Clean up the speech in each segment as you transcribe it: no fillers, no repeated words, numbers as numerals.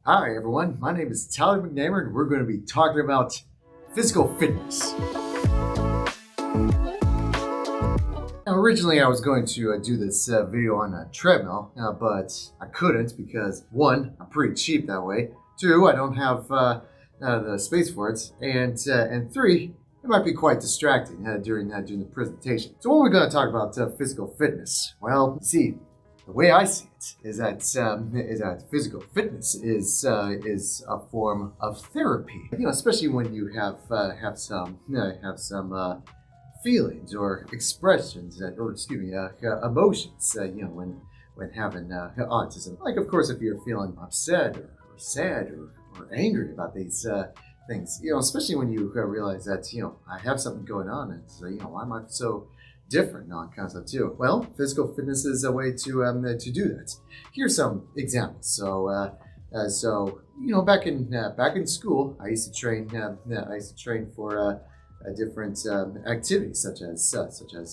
Hi, everyone. My name is Tyler McNamer, and we're going to be talking about physical fitness. Now, originally, I was going to do this video on a treadmill, but I couldn't because one, I'm pretty cheap that way. Two, I don't have the space for it, and three, it might be quite distracting during the presentation. So, what are we going to talk about physical fitness? Well, you see, the way I see it is that physical fitness is a form of therapy. Especially when you have some feelings or expressions, emotions. When having autism. Like, of course, if you're feeling upset or sad or angry about these things, especially when you realize that I have something going on, and why am I so different non-concept too? Well, physical fitness is a way to do that. Here's some examples. So back in school, I used to train for different activities such as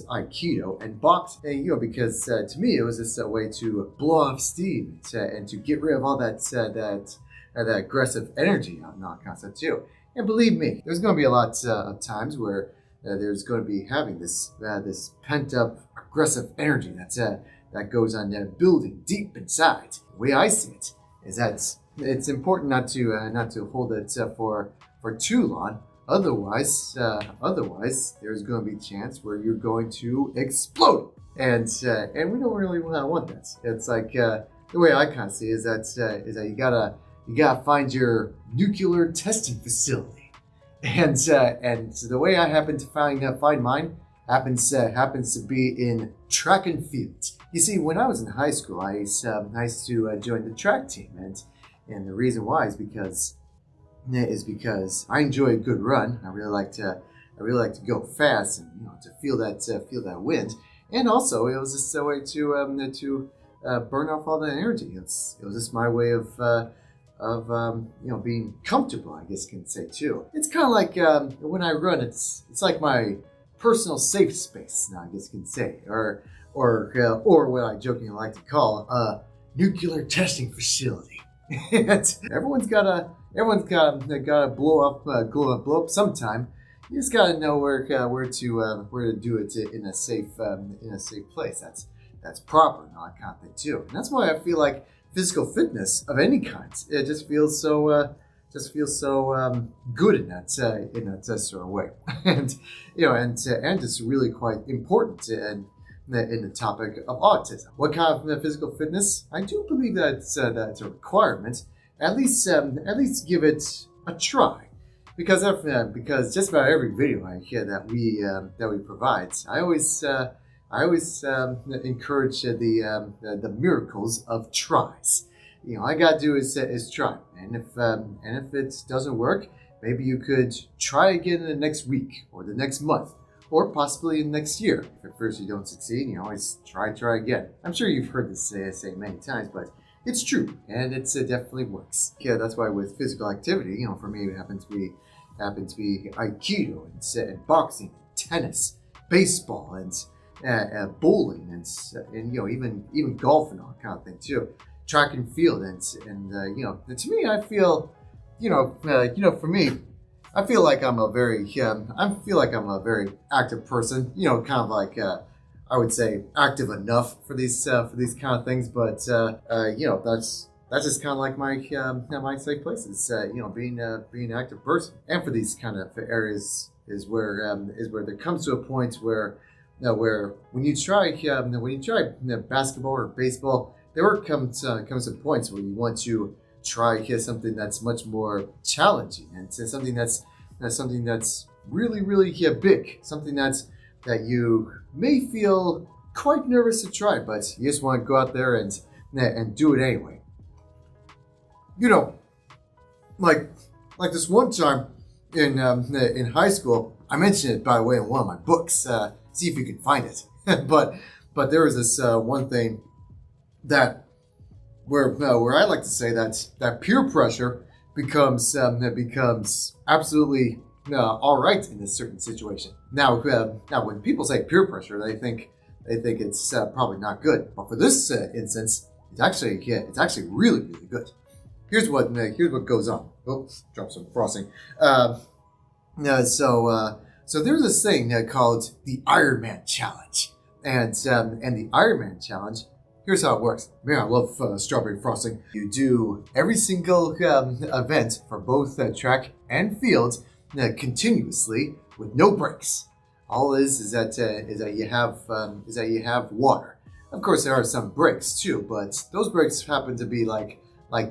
Aikido and boxing. Because to me it was just a way to blow off steam and to get rid of all that aggressive energy on non-concept too. And believe me, there's going to be a lot of times where there's going to be having this pent-up aggressive energy that goes on building deep inside. The way I see it is that it's important not to hold it for too long. Otherwise, there's going to be a chance where you're going to explode, and we don't really want that. It's like the way I kind of see it is that you gotta find your nuclear testing facility. And the way I happen to find mine happens to be in track and field. You see, when I was in high school, I used to join the track team, and the reason why is because I enjoy a good run. I really like to go fast and to feel that wind, and also it was just a way to burn off all the energy. It was just my way of being comfortable, I guess you can say too. It's kind of like when I run, it's like my personal safe space, now I guess you can say, or what I jokingly like to call a nuclear testing facility. Everyone's gotta blow up sometime. You just gotta know where to do it in a safe place. That's proper, not kind of thing too. And that's why I feel like physical fitness of any kind, it just feels so good in that sort of way, and it's really quite important in the topic of autism. What kind of physical fitness? I do believe that's a requirement. At least give it a try, because just about every video I hear that we provide, I always encourage the miracles of tries. All I gotta do is try, and if it doesn't work, maybe you could try again in the next week or the next month, or possibly in the next year. If at first you don't succeed, you always try again. I'm sure you've heard this say many times, but it's true, and it definitely works. Yeah, that's why with physical activity, for me, it happens to be Aikido and boxing, tennis, baseball, and bowling, and even golf and all kind of thing too. Track and field, and to me, I feel, for me, I feel like I'm a very active person. Kind of like I would say active enough for these kind of things, but that's just kind of like my safe places. Being an active person, and for these kind of areas is where there comes to a point where when you try basketball or baseball, there comes to points where you want to try something that's much more challenging, and something that's really big, something that you may feel quite nervous to try, but you just want to go out there and do it anyway. Like this one time in high school, I mentioned it, by the way, in one of my books. See if you can find it. but there was this one thing where I like to say that peer pressure becomes absolutely all right in a certain situation. Now when people say peer pressure, they think it's probably not good. But for this instance, it's actually really good. here's what goes on. Oops, drop some frosting. Uh, so there's this thing called the Ironman Challenge, and the Ironman Challenge. Here's how it works. Man, I love strawberry frosting. You do every single event for both track and field continuously with no breaks. All is that you have water. Of course, there are some breaks too, but those breaks happen to be like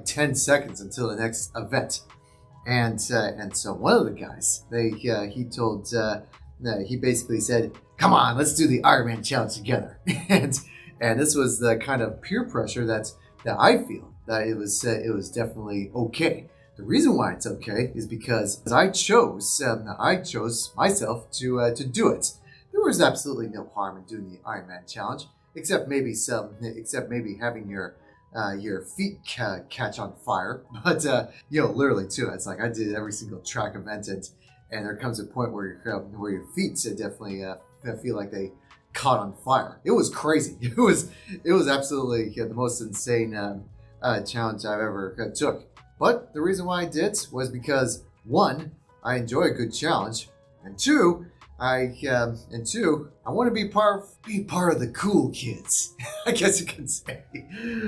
10 seconds until the next event. And so one of the guys, he basically said, "Come on, let's do the Ironman Challenge together." and this was the kind of peer pressure that I feel that it was definitely okay. The reason why it's okay is because I chose myself to do it. There was absolutely no harm in doing the Ironman Challenge, except maybe having your feet catch on fire. But literally too, it's like I did every single track event, and there comes a point where your feet definitely feel like they caught on fire. It was crazy. It was absolutely the most insane challenge I've ever took. But the reason why I did was because one, I enjoy a good challenge, and two, I want to be part of the cool kids. I guess you can say,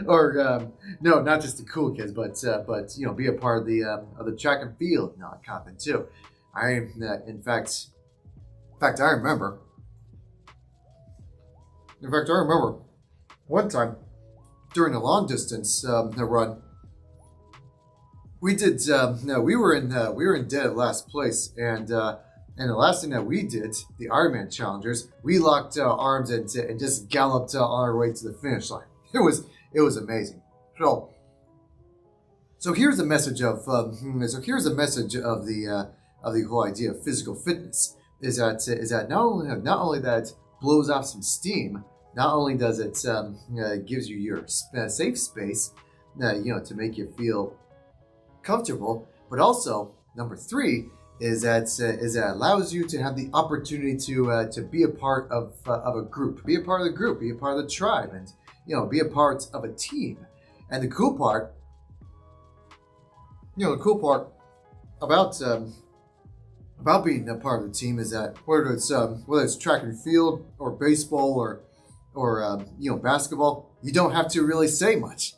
or no, not just the cool kids, but be a part of the track and field, that kind of thing too. In fact, I remember one time during a long distance run. We did. We were in dead last place, and the last thing that we did, the Ironman challengers, we locked arms and just galloped on our way to the finish line. It was amazing. So here's the message of the whole idea of physical fitness is that not only that it blows off some steam, not only does it gives you your safe space, to make you feel comfortable, but also number three is that it allows you to have the opportunity to be a part of a group, be a part of the group, be a part of the tribe, and be a part of a team. And the cool part about being a part of the team is that whether it's track and field or baseball or basketball, you don't have to really say much.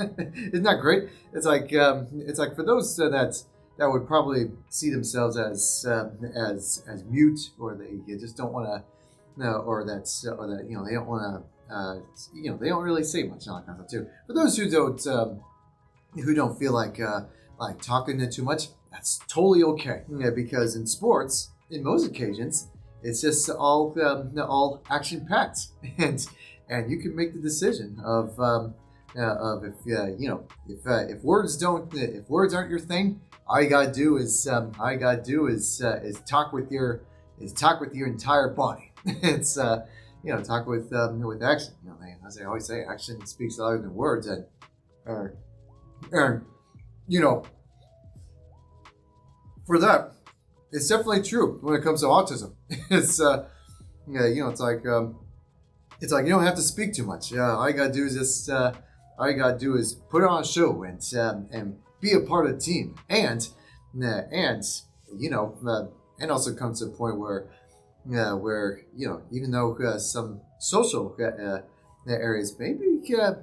Isn't that great? It's like for those that would probably see themselves as mute, or they just don't want to, or that they don't want to, they don't really say much, and all that kind of stuff too. For those who don't feel like talking too much, that's totally okay. Because in sports, in most occasions, it's just all action packed, and you can make the decision of if words aren't your thing, all you gotta do is talk with your entire body. It's talk with action. As I always say, action speaks louder than words, and for that, it's definitely true when it comes to autism. It's like you don't have to speak too much. All you gotta do is put on a show and be a part of the team, and also comes to a point where even though some social areas maybe can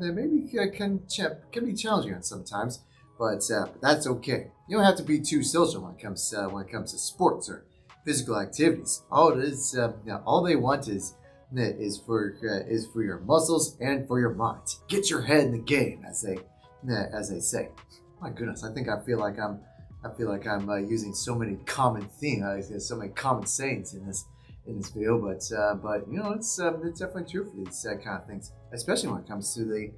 be challenging sometimes, but that's okay. You don't have to be too social when it comes to sports or physical activities. All they want is for your muscles and for your mind. Get your head in the game, as they say. My goodness, I feel like I'm using so many common themes, so many common sayings in this video, but it's definitely true for these kind of things, especially when it comes to the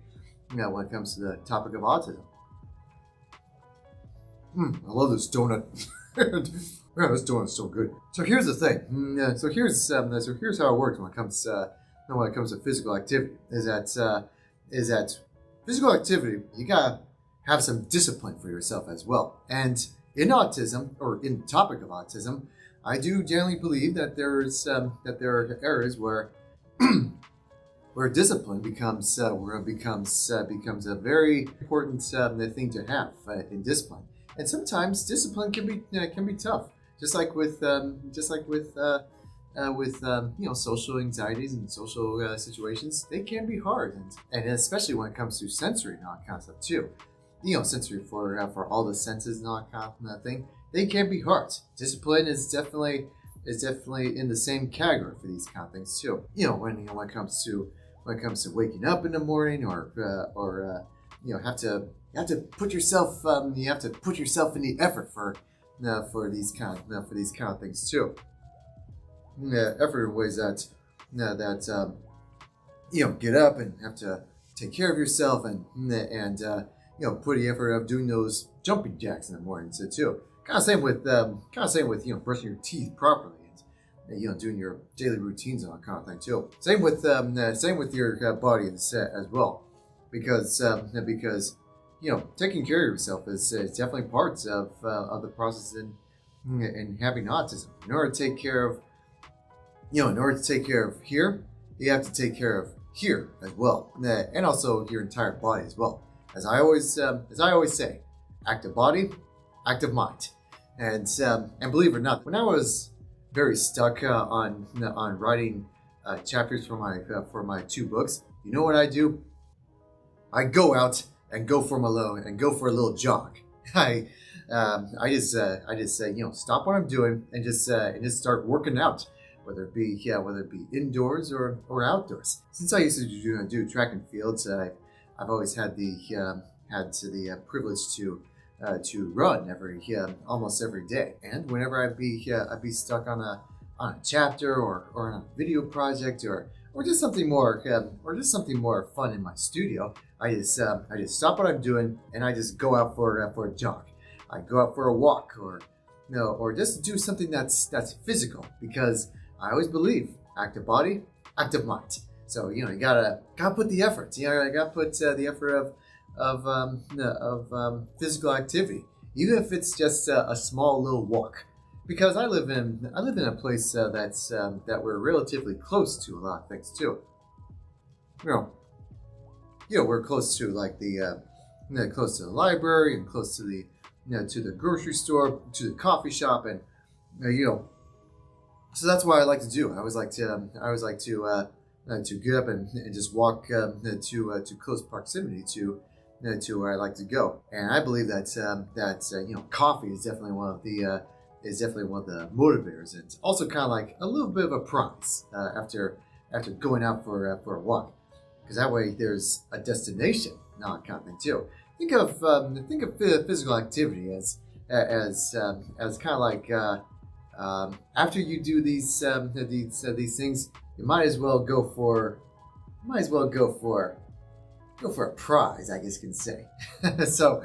topic of autism. I love this donut. Man, this donut's so good. So here's the thing. So here's how it works when it comes to physical activity. Is that physical activity, you gotta have some discipline for yourself as well. And in autism, or in the topic of autism, I do generally believe that there are areas where where discipline becomes becomes a very important thing to have in discipline. And sometimes discipline can be tough, just like with social anxieties and social situations. They can be hard, and especially when it comes to sensory non-concept too. Sensory for all the senses and all that kind of thing. They can be hard. Discipline is definitely in the same category for these kind of things too. When it comes to waking up in the morning, or have to put yourself in the effort for these kind of things too. Effort in ways that get up and have to take care of yourself, and put the effort of doing those jumping jacks in the morning too. Kind of same with brushing your teeth properly, and doing your daily routines and all that kind of thing too. Same with your body as well, because taking care of yourself is definitely part of the process in having autism. In order to take care of here, you have to take care of here as well, and also your entire body as well. As I always say, active body, active mind. And believe it or not, when I was very stuck on writing chapters for my 2 books, you know what I do? I go out and go for a little jog. I just stop what I'm doing and just start working out, whether it be indoors or outdoors. Since I used to do track and fields, I've always had the privilege to run almost every day. And whenever I'd be stuck on a chapter or on a video project or just something more fun in my studio, I just stop what I'm doing and I just go out for a jog. I go out for a walk, or just do something that's physical, because I always believe active body, active mind. So you gotta put the effort. I gotta put the effort of physical activity, even if it's just a small little walk. Because I live in a place that we're relatively close to a lot of things too. We're close to close to the library, and close to the grocery store, to the coffee shop, and so that's what I like to do. I always like to get up and just walk to close proximity to where I like to go. And I believe that coffee is definitely one of the motivators, and it's also kind of like a little bit of a prize after going out for a walk, because that way there's a destination, not kind of thing too. Think of physical activity as kind of like after you do these things, you might as well go for a prize, I guess you can say. So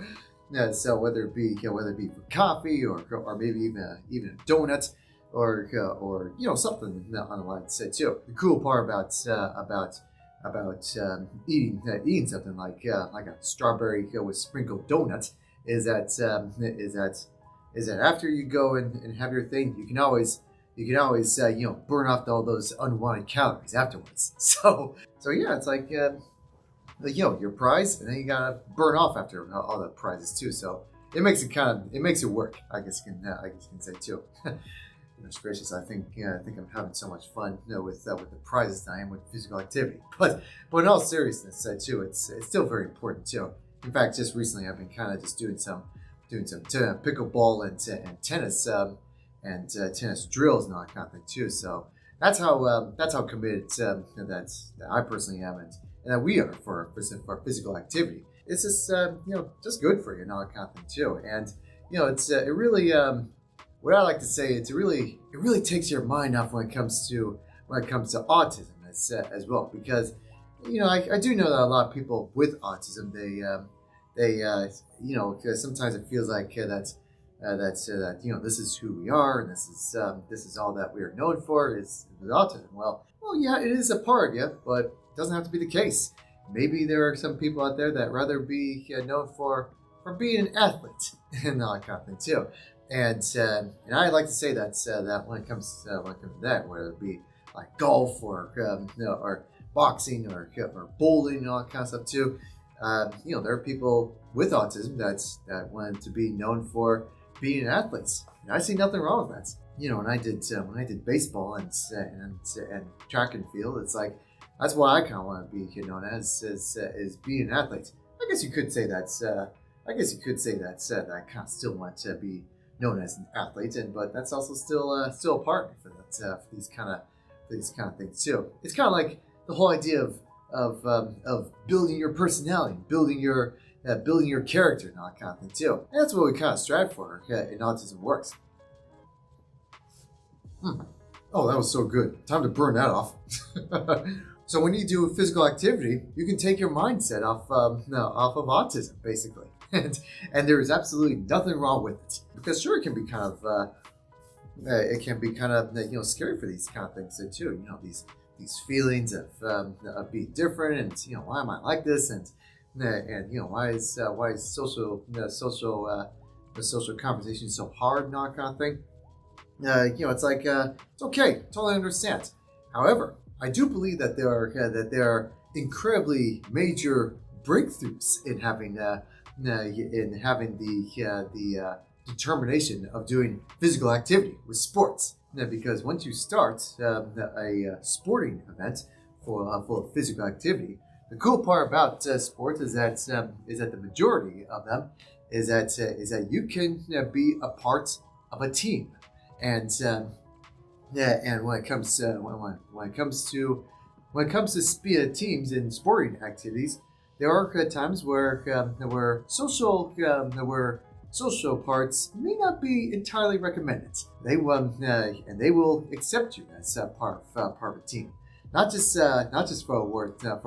whether it be for coffee, or maybe even a donut, or something on the line say too. The cool part about eating something like a strawberry with sprinkled donut is that after you go and have your thing, you can always burn off all those unwanted calories afterwards. So yeah, it's like your prize, and then you gotta burn off after all the prizes too. So it makes it work, I guess you can say too. Goodness gracious, I think I'm having so much fun with the prizes that I am with physical activity. But in all seriousness too, it's still very important too. In fact, just recently I've been kind of just doing some pickleball and tennis tennis drills and all that kind of thing too. So that's how committed that I personally am, and that we are for physical activity. It's just just good for you and all that kind of thing too. And it really what I like to say, it really takes your mind off when it comes to autism as well, because I do know that a lot of people with autism, they sometimes it feels like that this is who we are, and this is all that we are known for is autism. Well, yeah, it is a part of you, but it doesn't have to be the case. Maybe there are some people out there that rather be known for being an athlete and all that kind of thing too. And I like to say that when it comes to that, whether it be like golf or boxing or bowling and all that kind of stuff too. There are people with autism that want to be known for being athletes. And I see nothing wrong with that. When I did baseball and track and field, it's like that's what I kind of want to be known as being an athlete. I guess you could say that that I kind of still want to be known as an athlete, but that's also still a part of me for these kind of things too. It's kind of like the whole idea of building your personality, building your character, and all that kind of thing too. And that's what we kind of strive for in Autismworks. Oh, that was so good. Time to burn that off. So when you do physical activity, you can take your mindset off of autism, basically. And there is absolutely nothing wrong with it. Because sure, it can be kind of scary for these kind of things too. These feelings of being different, and why am I like this, and why is social conversation so hard, and all that kind of thing. It's like it's okay, totally understand. However, I do believe that there are incredibly major breakthroughs in having the determination of doing physical activity with sports. Because once you start a sporting event full of physical activity, the cool part about sports is that the majority of them is that you can be a part of a team, and when it comes to teams and sporting activities, there are times where social parts may not be entirely recommended. They will accept you as part of a team, not just for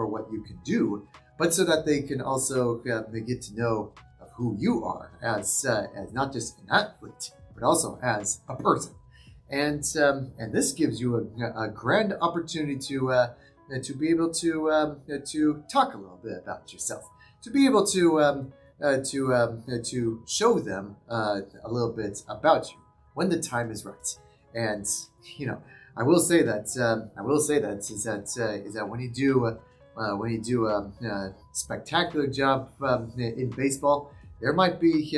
what you can do, but so that they can also get to know of who you are as not just an athlete, but also as a person. And this gives you a grand opportunity to be able to talk a little bit about yourself, to be able to show them a little bit about you when the time is right. And I will say that when you do a spectacular job in baseball, there might be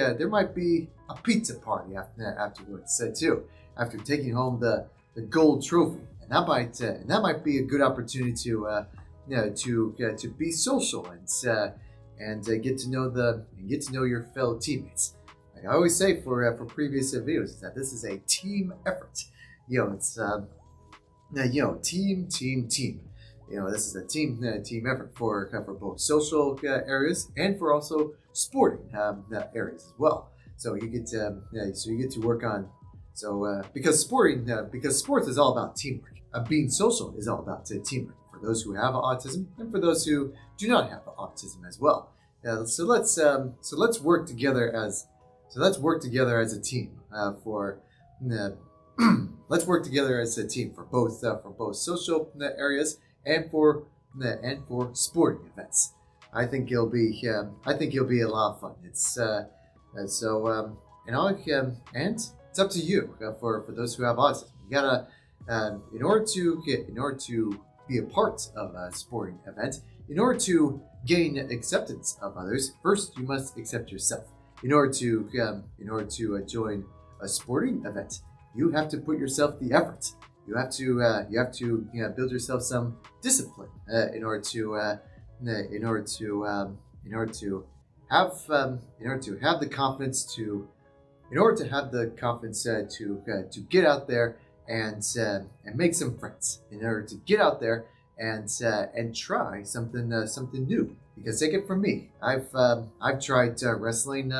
a pizza party afterwards too, after taking home the gold trophy, and that might be a good opportunity to be social and get to know your fellow teammates. Like I always say for previous videos, is that this is a team effort. It's team. This is a team effort for both social areas and for also sporting areas as well. So you get to work on because sports is all about teamwork. Being social is all about teamwork for those who have autism and for those who do not have autism as well. So let's work together as a team let's work together as a team for both social areas and for sporting events. I think it'll be a lot of fun. And it's up to you for those who have autism. You gotta in order to be a part of a sporting event, in order to gain acceptance of others, first you must accept yourself. In order to join a sporting event, you have to put yourself the effort. You have to build yourself some discipline in order to have the confidence to get out there and make some friends. In order to get out there and try something new. Because take it from me, I've tried wrestling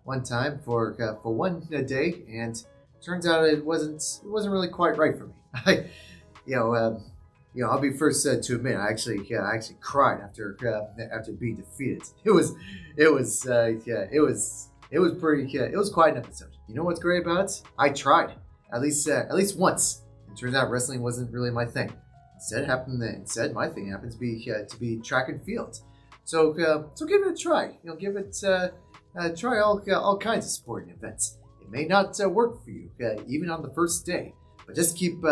one time for one day, and turns out it wasn't really quite right for me. I'll be first to admit I actually cried after being defeated. It was quite an episode. You know what's great about it? I tried at least once. It turns out wrestling wasn't really my thing. Instead, my thing happens to be track and field. So give it a try. Try all kinds of sporting events. It may not work for you even on the first day, but just keep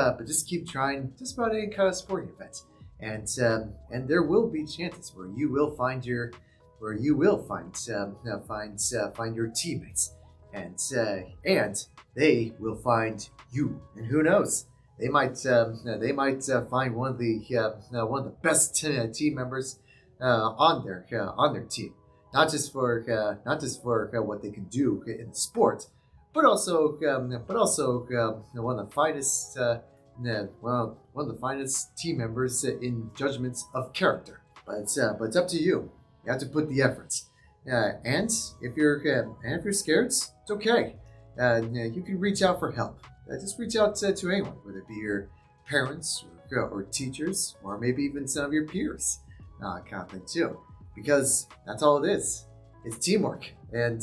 trying just about any kind of sporting event. and there will be chances where you will find your find your teammates, and they will find you. And who knows? They might find one of the best team members on their team. Not just for what they can do in the sport, but also one of the finest one of the finest team members in judgments of character. But it's up to you. You have to put the efforts. And if you're scared, it's okay. You can reach out for help. Just reach out to anyone, whether it be your parents or teachers, or maybe even some of your peers, kind of thing too. Because that's all it is. It's teamwork, and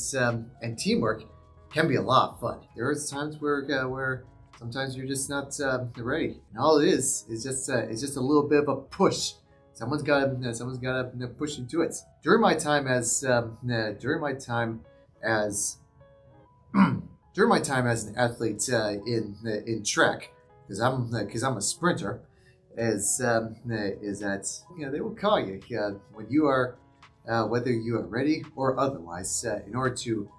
teamwork can be a lot of fun. There are times where sometimes you're just not ready, and all it is just a little bit of a push. Someone's got to push you to it. During my time as an athlete in track, because I'm a sprinter, is that they will call you when you are whether you are ready or otherwise in order to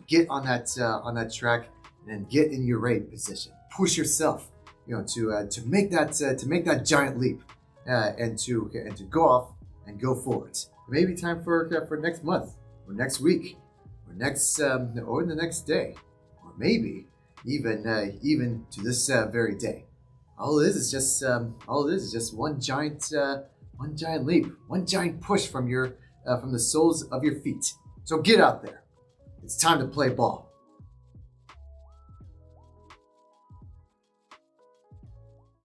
get on that track and then get in your ready position. Push yourself, to make that giant leap and to go off and go forward. Maybe time for next month or next week or or the next day, or maybe even to this very day. All it is just one giant leap, one giant push from the soles of your feet. So get out there. It's time to play ball.